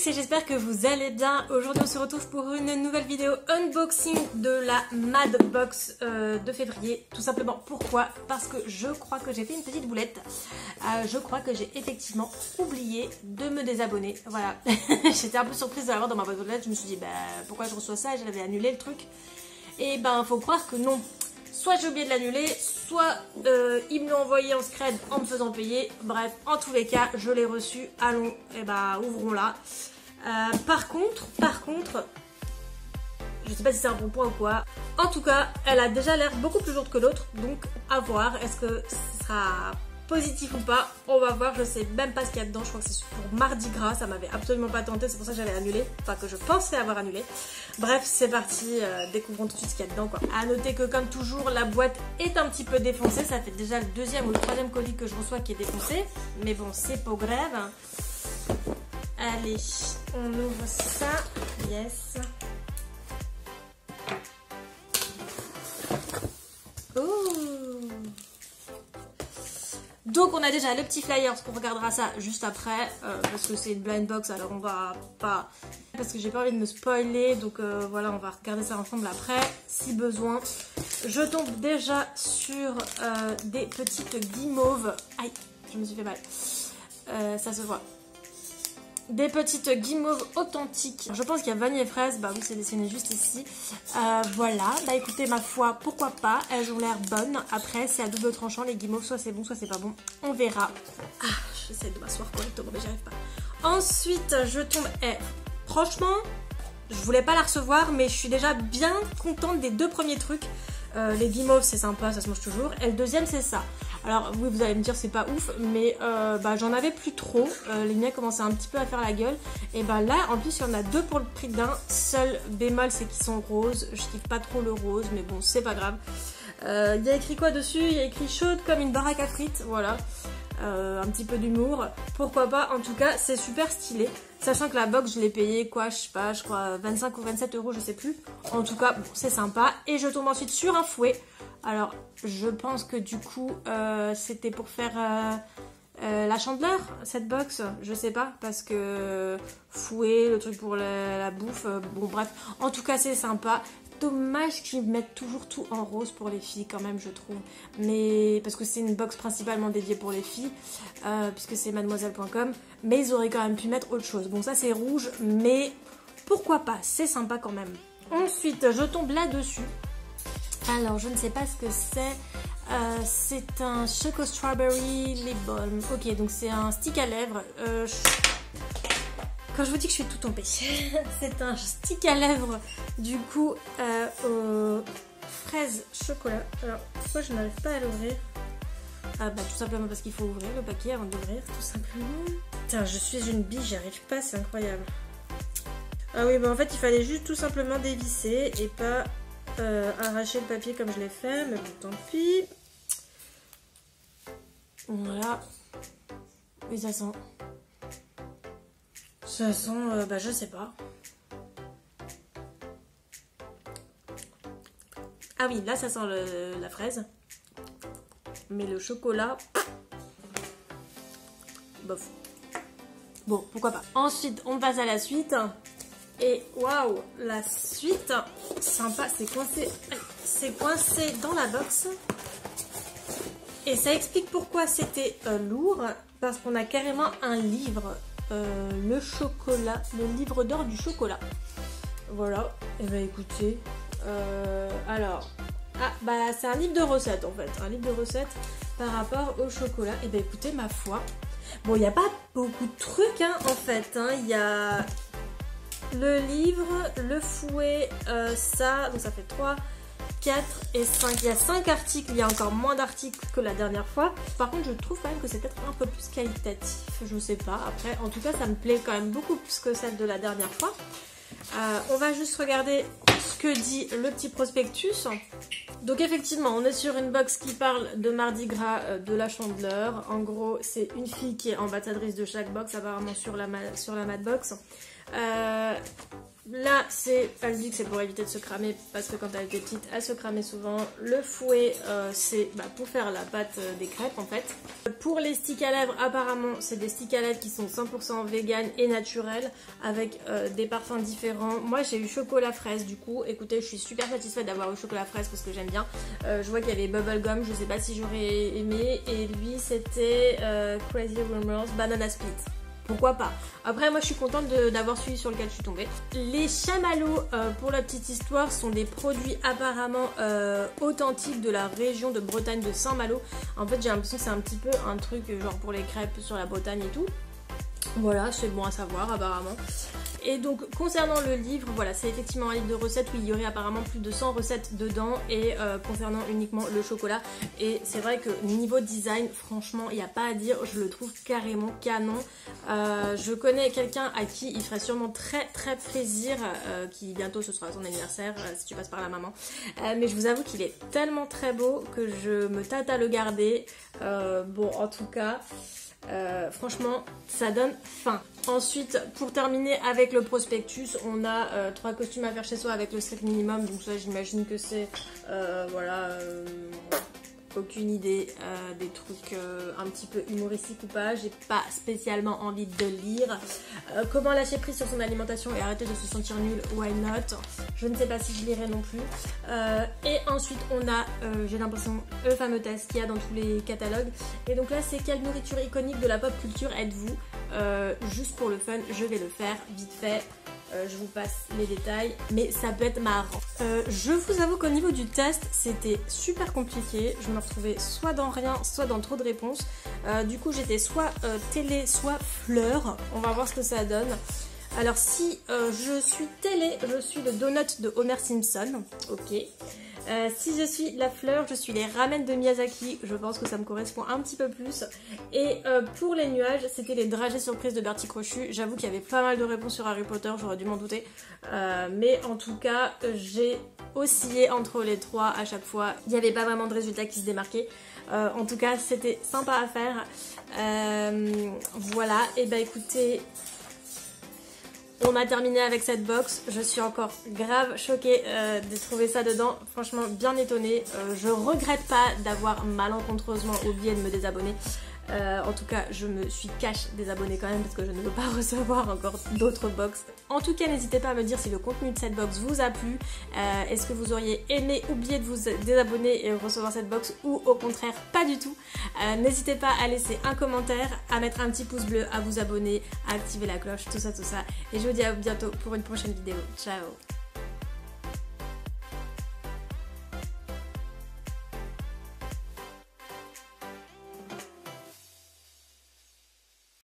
et j'espère que vous allez bien. Aujourd'hui on se retrouve pour une nouvelle vidéo unboxing de la Mad Box de février. Tout simplement pourquoi? Parce que je crois que j'ai fait une petite boulette. Je crois que j'ai effectivement oublié de me désabonner. Voilà, j'étais un peu surprise de l'avoir dans ma boîte aux lettres. Je me suis dit bah, pourquoi je reçois ça et j'avais annulé le truc. Et ben faut croire que non. Soit j'ai oublié de l'annuler, soit ils me l'ont envoyé en scred en me faisant payer. Bref, en tous les cas, je l'ai reçu. Allons, et bah ouvrons-la. Par contre, je sais pas si c'est un bon point ou quoi. En tout cas, elle a déjà l'air beaucoup plus lourde que l'autre. Donc, à voir. Est-ce que ce sera positif ou pas? On va voir. Je sais même pas ce qu'il y a dedans. Je crois que c'est pour Mardi Gras. Ça m'avait absolument pas tenté. C'est pour ça que j'avais annulé. Enfin, que je pensais avoir annulé. Bref, c'est parti. Découvrons tout de suite ce qu'il y a dedans, quoi. À noter que, comme toujours, la boîte est un petit peu défoncée. Ça fait déjà le deuxième ou le troisième colis que je reçois qui est défoncé. Mais bon, c'est pas grave. Allez, on ouvre ça. Yes. Ouh. Donc on a déjà le petit flyer, parce qu'on regardera ça juste après, parce que c'est une blind box, alors on va pas... Parce que j'ai pas envie de me spoiler, donc voilà, on va regarder ça ensemble après, si besoin. Je tombe déjà sur des petites guimauves. Aïe, je me suis fait mal. Ça se voit. Des petites guimauves authentiques. Je pense qu'il y a vanille et fraise. Bah oui, c'est dessiné juste ici. Voilà. Bah écoutez, ma foi, pourquoi pas. Elles ont l'air bonnes. Après, c'est à double tranchant. Les guimauves, soit c'est bon, soit c'est pas bon. On verra. Ah, j'essaie de m'asseoir correctement, mais j'y arrive pas. Ensuite, je tombe... franchement, je voulais pas la recevoir, mais je suis déjà bien contente des deux premiers trucs. Les guimauves, c'est sympa, ça se mange toujours. Et le deuxième, c'est ça. Alors oui, vous allez me dire c'est pas ouf, mais bah, j'en avais plus trop. Les miens commençaient un petit peu à faire la gueule. Et bah là, en plus, il y en a deux pour le prix d'un. Seul bémol, c'est qu'ils sont roses. Je kiffe pas trop le rose, mais bon, c'est pas grave. Il y a écrit quoi dessus? Il y a écrit chaude comme une baraque à frites, voilà. Un petit peu d'humour. Pourquoi pas? En tout cas, c'est super stylé. Sachant que la box, je l'ai payée quoi, je sais pas, je crois 25 ou 27 euros, je sais plus. En tout cas, bon, c'est sympa. Et je tombe ensuite sur un fouet. Alors, je pense que du coup, c'était pour faire la chandeleur, cette box. Je sais pas, parce que fouet, le truc pour la bouffe, bon bref. En tout cas, c'est sympa. Dommage qu'ils mettent toujours tout en rose pour les filles quand même, je trouve. Mais parce que c'est une box principalement dédiée pour les filles, puisque c'est mademoiselle.com. Mais ils auraient quand même pu mettre autre chose. Bon, ça c'est rouge, mais pourquoi pas, c'est sympa quand même. Ensuite, je tombe là-dessus. Alors, je ne sais pas ce que c'est. C'est un Choco Strawberry Lip Balm. Ok, donc c'est un stick à lèvres. Quand je vous dis que je suis tout tombée, c'est un stick à lèvres du coup aux fraises chocolat. Alors, pourquoi je n'arrive pas à l'ouvrir? Ah bah tout simplement parce qu'il faut ouvrir le paquet avant d'ouvrir, tout simplement. Putain, je suis une biche, j'y arrive pas, c'est incroyable. Ah oui, bah en fait il fallait juste tout simplement dévisser et pas arracher le papier comme je l'ai fait, mais bon tant pis. Voilà. Et ça sent... Ça sent, bah je sais pas. Ah oui, là ça sent la fraise. Mais le chocolat, bof. Bon, pourquoi pas. Ensuite, on passe à la suite. Et waouh, la suite, sympa, c'est coincé dans la box. Et ça explique pourquoi c'était lourd. Parce qu'on a carrément un livre. Le chocolat, le livre d'or du chocolat. Voilà, et bah écoutez, alors, ah bah c'est un livre de recettes en fait, un livre de recettes par rapport au chocolat. Et bah écoutez, ma foi, bon il n'y a pas beaucoup de trucs hein, en fait, hein. Il y a le livre, le fouet, ça, donc ça fait 3, 4 et 5. Il y a 5 articles, il y a encore moins d'articles que la dernière fois. Par contre, je trouve quand même que c'est peut-être un peu plus qualitatif. Je sais pas. Après, en tout cas, ça me plaît quand même beaucoup plus que celle de la dernière fois. On va juste regarder ce que dit le petit prospectus. Donc effectivement, on est sur une box qui parle de Mardi Gras de la Chandeleur. En gros, c'est une fille qui est ambassadrice de chaque box, apparemment sur la Mad Box. Là, elle dit que c'est pour éviter de se cramer parce que quand elle était petite, elle se cramait souvent. Le fouet, c'est pour faire la pâte des crêpes en fait. Pour les sticks à lèvres, apparemment, c'est des sticks à lèvres qui sont 100% vegan et naturels avec des parfums différents. Moi, j'ai eu chocolat fraise du coup. Écoutez, je suis super satisfaite d'avoir eu chocolat fraise parce que j'aime bien. Je vois qu'il y avait bubblegum, je sais pas si j'aurais aimé. Et lui, c'était Crazy Rumors Banana Split. Pourquoi pas. Après moi je suis contente d'avoir suivi sur lequel je suis tombée. Les chamallows pour la petite histoire sont des produits apparemment authentiques de la région de Bretagne de Saint-Malo. En fait j'ai l'impression que c'est un petit peu un truc genre pour les crêpes sur la Bretagne et tout. Voilà, c'est bon à savoir apparemment. Et donc concernant le livre, voilà, c'est effectivement un livre de recettes où il y aurait apparemment plus de 100 recettes dedans et concernant uniquement le chocolat. Et c'est vrai que niveau design, franchement, il n'y a pas à dire, je le trouve carrément canon. Je connais quelqu'un à qui il ferait sûrement très plaisir, qui bientôt ce sera son anniversaire, si tu passes par là maman. Mais je vous avoue qu'il est tellement très beau que je me tâte à le garder. Bon, en tout cas... franchement ça donne faim. Ensuite pour terminer avec le prospectus on a 3 costumes à faire chez soi avec le strict minimum, donc ça j'imagine que c'est voilà aucune idée, des trucs un petit peu humoristiques ou pas, j'ai pas spécialement envie de lire. Comment lâcher prise sur son alimentation et arrêter de se sentir nul, why not, je ne sais pas si je lirai non plus. Et ensuite on a, j'ai l'impression, le fameux test qu'il y a dans tous les catalogues. Et donc là c'est quelle nourriture iconique de la pop culture êtes-vous? Juste pour le fun, je vais le faire vite fait. Je vous passe les détails, mais ça peut être marrant. Je vous avoue qu'au niveau du test, c'était super compliqué. Je me retrouvais soit dans rien, soit dans trop de réponses. Du coup, j'étais soit télé, soit fleur. On va voir ce que ça donne. Alors, si je suis télé, je suis le donut de Homer Simpson. Ok. Si je suis la fleur, je suis les ramen de Miyazaki, je pense que ça me correspond un petit peu plus. Et pour les nuages, c'était les dragées surprises de Bertie Crochu. J'avoue qu'il y avait pas mal de réponses sur Harry Potter, j'aurais dû m'en douter. Mais en tout cas, j'ai oscillé entre les trois à chaque fois. Il n'y avait pas vraiment de résultat qui se démarquait. En tout cas, c'était sympa à faire. Voilà, et bah écoutez... On a terminé avec cette box, je suis encore grave choquée de trouver ça dedans, franchement bien étonnée. Je regrette pas d'avoir malencontreusement oublié de me désabonner. En tout cas, je me suis cash désabonnée quand même parce que je ne veux pas recevoir encore d'autres box. En tout cas, n'hésitez pas à me dire si le contenu de cette box vous a plu. Est-ce que vous auriez aimé oublier de vous désabonner et recevoir cette box ou au contraire pas du tout. N'hésitez pas à laisser un commentaire, à mettre un petit pouce bleu, à vous abonner, à activer la cloche, tout ça. Et je vous dis à bientôt pour une prochaine vidéo. Ciao!